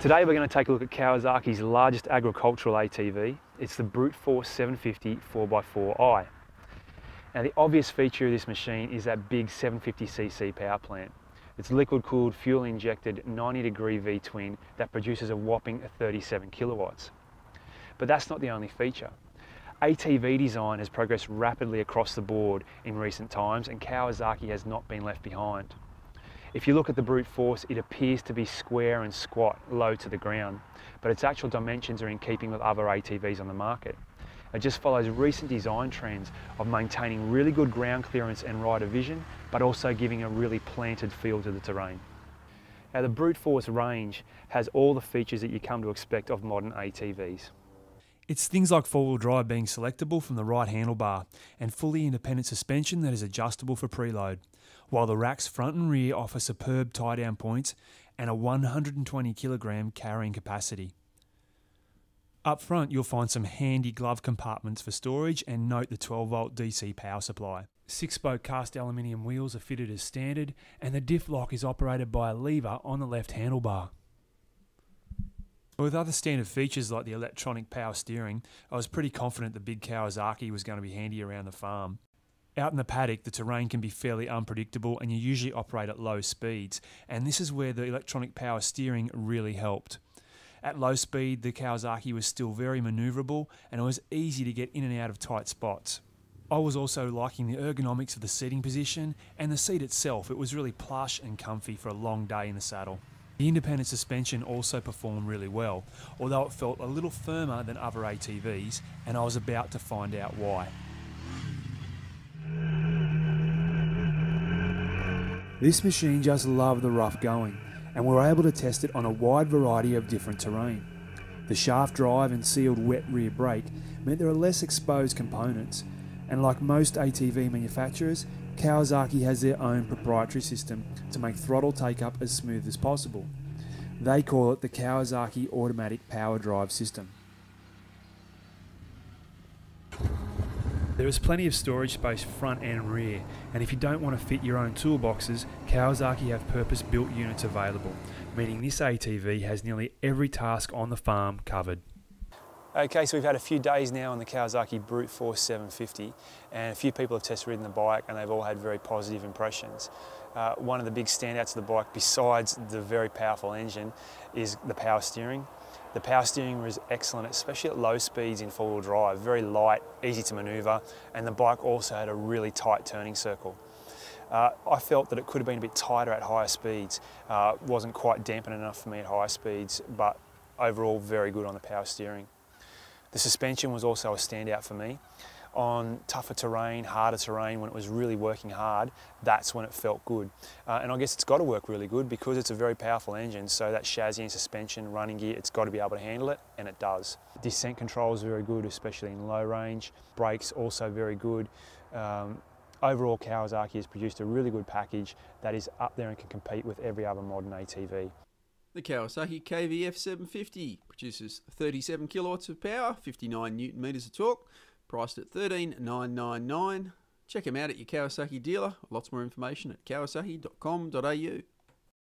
Today we're going to take a look at Kawasaki's largest agricultural ATV. It's the Brute Force 750 4x4i. Now the obvious feature of this machine is that big 750cc power plant. It's liquid-cooled, fuel-injected 90-degree V-twin that produces a whopping 37 kilowatts. But that's not the only feature. ATV design has progressed rapidly across the board in recent times, and Kawasaki has not been left behind. If you look at the Brute Force, it appears to be square and squat, low to the ground, but its actual dimensions are in keeping with other ATVs on the market. It just follows recent design trends of maintaining really good ground clearance and rider vision, but also giving a really planted feel to the terrain. Now the Brute Force range has all the features that you come to expect of modern ATVs. It's things like four-wheel drive being selectable from the right handlebar and fully independent suspension that is adjustable for preload, while the racks front and rear offer superb tie-down points and a 120 kilogram carrying capacity. Up front you'll find some handy glove compartments for storage, and note the 12-volt DC power supply. 6-spoke cast aluminium wheels are fitted as standard, and the diff lock is operated by a lever on the left handlebar. With other standard features like the electronic power steering, I was pretty confident the big Kawasaki was going to be handy around the farm. Out in the paddock, the terrain can be fairly unpredictable and you usually operate at low speeds, and this is where the electronic power steering really helped. At low speed, the Kawasaki was still very manoeuvrable and it was easy to get in and out of tight spots. I was also liking the ergonomics of the seating position and the seat itself. It was really plush and comfy for a long day in the saddle. The independent suspension also performed really well, although it felt a little firmer than other ATVs, and I was about to find out why. This machine just loved the rough going, and we were able to test it on a wide variety of different terrain. The shaft drive and sealed wet rear brake meant there are less exposed components, and like most ATV manufacturers, Kawasaki has their own proprietary system to make throttle take-up as smooth as possible. They call it the Kawasaki Automatic Power Drive System. There is plenty of storage space front and rear, and if you don't want to fit your own toolboxes, Kawasaki have purpose-built units available, meaning this ATV has nearly every task on the farm covered. Okay, so we've had a few days now on the Kawasaki Brute Force 750, and a few people have test ridden the bike and they've all had very positive impressions. One of the big standouts of the bike, besides the very powerful engine, is the power steering. The power steering was excellent, especially at low speeds in four-wheel drive. Very light, easy to manoeuvre, and the bike also had a really tight turning circle. I felt that it could have been a bit tighter at higher speeds. Wasn't quite dampened enough for me at higher speeds, but overall very good on the power steering. The suspension was also a standout for me. On tougher terrain, harder terrain, when it was really working hard, that's when it felt good. And I guess it's got to work really good because it's a very powerful engine, so that chassis and suspension, running gear, it's got to be able to handle it, and it does. Descent control is very good, especially in low range. Brakes also very good. Overall, Kawasaki has produced a really good package that is up there and can compete with every other modern ATV. The Kawasaki KVF750 produces 37 kilowatts of power, 59 newton meters of torque, priced at $13,999. Check them out at your Kawasaki dealer. Lots more information at kawasaki.com.au.